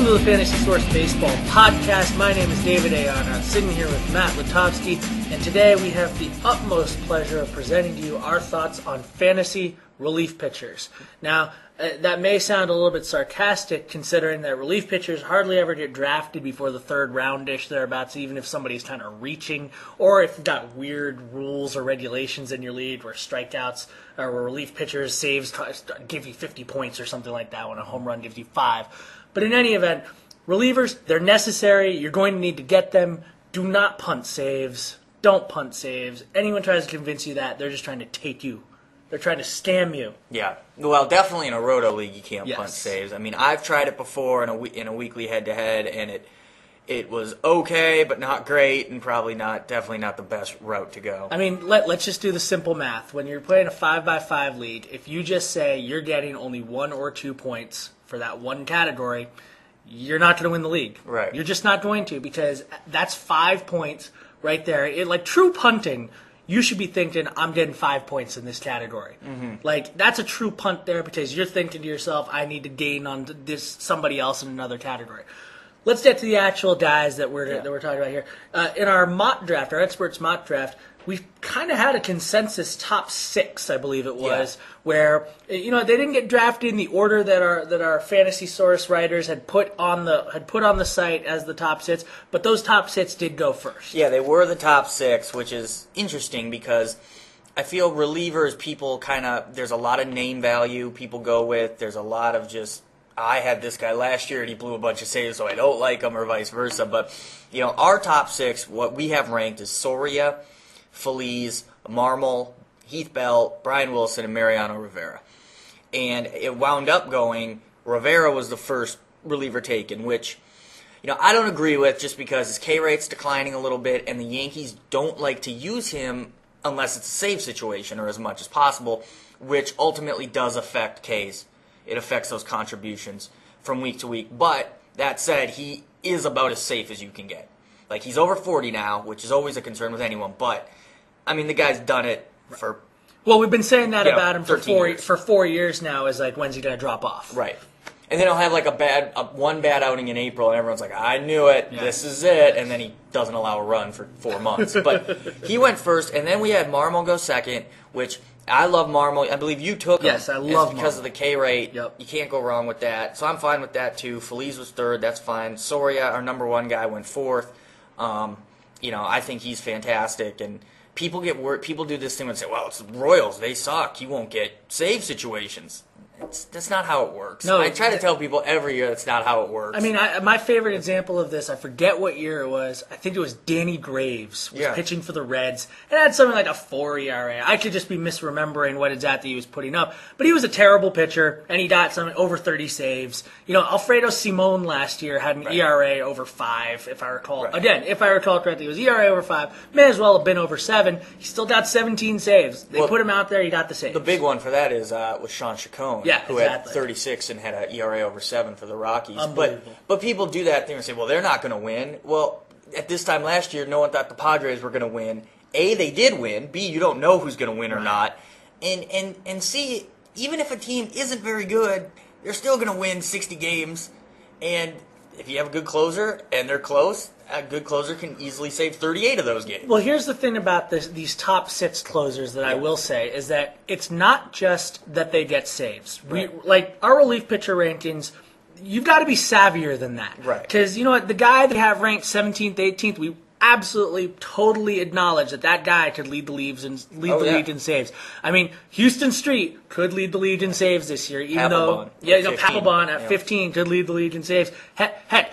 Welcome to the Fantasy Source Baseball Podcast. My name is David A. Arnott, sitting here with Matt Lutovsky, and today we have the utmost pleasure of presenting to you our thoughts on fantasy relief pitchers. Now, that may sound a little bit sarcastic, considering that relief pitchers hardly ever get drafted before the third round-ish thereabouts, even if somebody's kind of reaching, or if you've got weird rules or regulations in your league where strikeouts or where relief pitchers saves give you 50 points or something like that when a home run gives you 5. But in any event, relievers, they're necessary. You're going to need to get them. Do not punt saves. Don't punt saves. Anyone tries to convince you that, they're just trying to take you. They're trying to scam you. Yeah. Well, definitely in a roto league, you can't punt saves. I mean, I've tried it before in a weekly head-to-head, and it was okay, but not great, and definitely not the best route to go. I mean, let's just do the simple math. When you're playing a 5x5 league, if you just say you're getting only 1 or 2 points for that one category, you're not going to win the league. Right. You're just not going to, because that's 5 points right there. Like true punting, you should be thinking, I'm getting 5 points in this category. Mm-hmm. Like, that's a true punt there, because you're thinking to yourself, I need to gain on this somebody else in another category. Let's get to the actual guys that we're talking about here. In our mock draft, our experts mock draft, we kind of had a consensus top 6, I believe it was, where they didn't get drafted in the order that our Fantasy Source writers had put on the site as the top 6, but those top 6 did go first. Yeah, they were the top 6, which is interesting because I feel relievers, there's a lot of name value people go with. There's a lot of just, I had this guy last year and he blew a bunch of saves, so I don't like him, or vice versa. But our top 6, what we have ranked is Soria, Feliz, Marmol, Heath Bell, Brian Wilson, and Mariano Rivera. And it wound up going, Rivera was the first reliever taken, which, I don't agree with, just because his K rate's declining a little bit, and the Yankees don't like to use him unless it's a save situation or as much as possible, which ultimately does affect Ks. It affects those contributions from week to week. But that said, he is about as safe as you can get. Like, he's over 40 now, which is always a concern with anyone, but I mean, the guy's done it for... Well, we've been saying that about him for 4 years now, is like, when's he going to drop off? Right. And then he'll have like one bad outing in April, and everyone's like, I knew it, this is it, and then he doesn't allow a run for 4 months. But he went first, and then we had Marmol go second, which I love Marmol. I believe you took him. Yes, I love Marmol. Because of the K rate. Yep. You can't go wrong with that. So I'm fine with that, too. Feliz was third, that's fine. Soria, our number 1 guy, went fourth. I think he's fantastic, and people get worried. People do this thing and say, well, it's the Royals, they suck, you won't get save situations. That's not how it works. No, I try to tell people every year that's not how it works. I mean, my favorite example of this, I forget what year it was. I think it was Danny Graves was pitching for the Reds. It had something like a 4 ERA. I could just be misremembering what exactly he was putting up. But he was a terrible pitcher, and he got something over 30 saves. Alfredo Simon last year had an ERA over 5, if I recall. Right. Again, if I recall correctly, it was ERA over 5. May as well have been over 7. He still got 17 saves. They put him out there, he got the saves. The big one for that is was Sean Chacon. Yeah, who exactly. had 36 and had an ERA over 7 for the Rockies. Unbelievable. But people do that thing and say, well, they're not going to win. Well, at this time last year, no one thought the Padres were going to win. A, they did win. B, you don't know who's going to win or not. And C, even if a team isn't very good, they're still going to win 60 games. And if you have a good closer and they're close, a good closer can easily save 38 of those games. Well, here's the thing about these top 6 closers that I will say is that it's not just that they get saves. Like our relief pitcher rankings, you've got to be savvier than that. Right. Because, the guy that have ranked 17th, 18th, we absolutely, totally acknowledge that guy could lead the league in saves. I mean, Houston Street could lead the league in saves this year, even though Papelbon at 15 could lead the league in saves. Heck,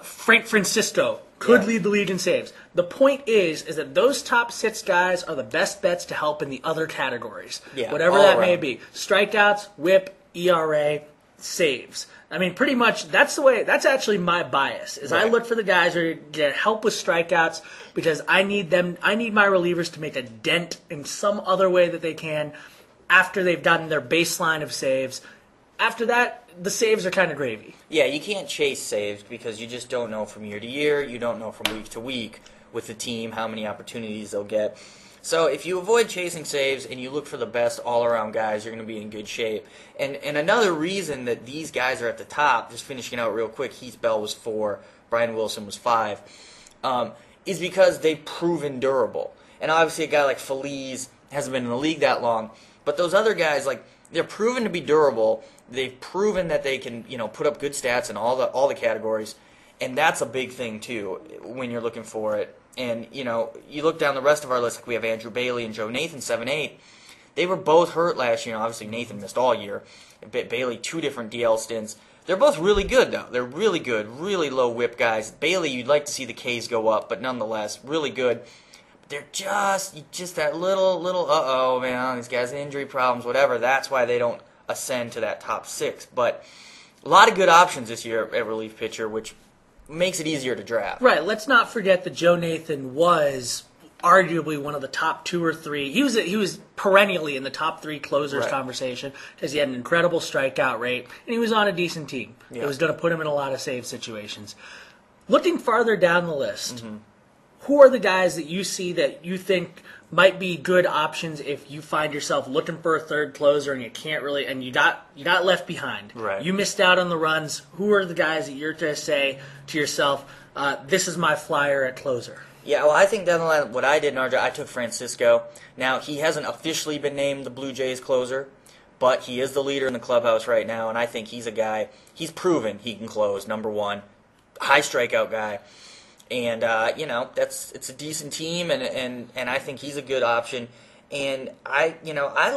Frank Francisco could lead the league in saves. The point is that those top 6 guys are the best bets to help in the other categories, whatever that may be. Strikeouts, WHIP, ERA, saves. I mean, pretty much that's actually my bias. I look for the guys who get help with strikeouts because I need my relievers to make a dent in some other way that they can after they've done their baseline of saves. After that, the saves are kind of gravy. Yeah, you can't chase saves because you just don't know from year to year. You don't know from week to week with the team how many opportunities they'll get. So if you avoid chasing saves and you look for the best all-around guys, you're going to be in good shape. And another reason that these guys are at the top, just finishing out real quick, Heath Bell was 4, Brian Wilson was 5, is because they've proven durable. And obviously a guy like Feliz hasn't been in the league that long, but those other guys, like, they're proven to be durable. They've proven that they can, put up good stats in all the categories, and that's a big thing too when you're looking for it. And, you look down the rest of our list, like we have Andrew Bailey and Joe Nathan, 7-8. They were both hurt last year. Obviously, Nathan missed all year. Bailey, 2 different DL stints. They're both really good, though. They're really good, really low whip guys. Bailey, you'd like to see the Ks go up, but nonetheless, really good. But they're just that little, uh-oh, man, these guys have injury problems, whatever. That's why they don't ascend to that top 6. But a lot of good options this year at relief pitcher, which makes it easier to draft. Right. Let's not forget that Joe Nathan was arguably one of the top 2 or 3. He was perennially in the top 3 closers conversation because he had an incredible strikeout rate and he was on a decent team. It was going to put him in a lot of save situations. Looking farther down the list, who are the guys that you see that you think might be good options if you find yourself looking for a third closer and you can't really, and you got left behind. Right. You missed out on the runs. Who are the guys that you're going to say to yourself, this is my flyer at closer? Yeah, well, I think down the line, what I did in our draft, I took Francisco. Now, he hasn't officially been named the Blue Jays closer, but he is the leader in the clubhouse right now, and I think he's a guy, he's proven he can close, number 1. High strikeout guy. And, it's a decent team, and I think he's a good option. And I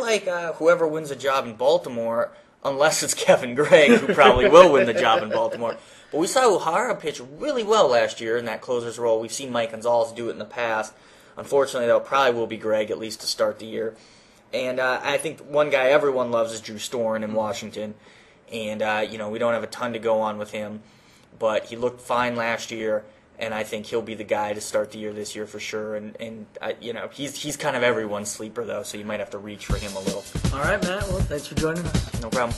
like whoever wins a job in Baltimore, unless it's Kevin Gregg, who probably will win the job in Baltimore. But we saw Uhara pitch really well last year in that closer's role. We've seen Mike Gonzalez do it in the past. Unfortunately, though, it probably will be Gregg, at least to start the year. And I think one guy everyone loves is Drew Storen in Washington. And, we don't have a ton to go on with him. But he looked fine last year. And I think he'll be the guy to start the year this year for sure. And he's kind of everyone's sleeper, though, so you might have to reach for him a little. All right, Matt. Well, thanks for joining us. No problem.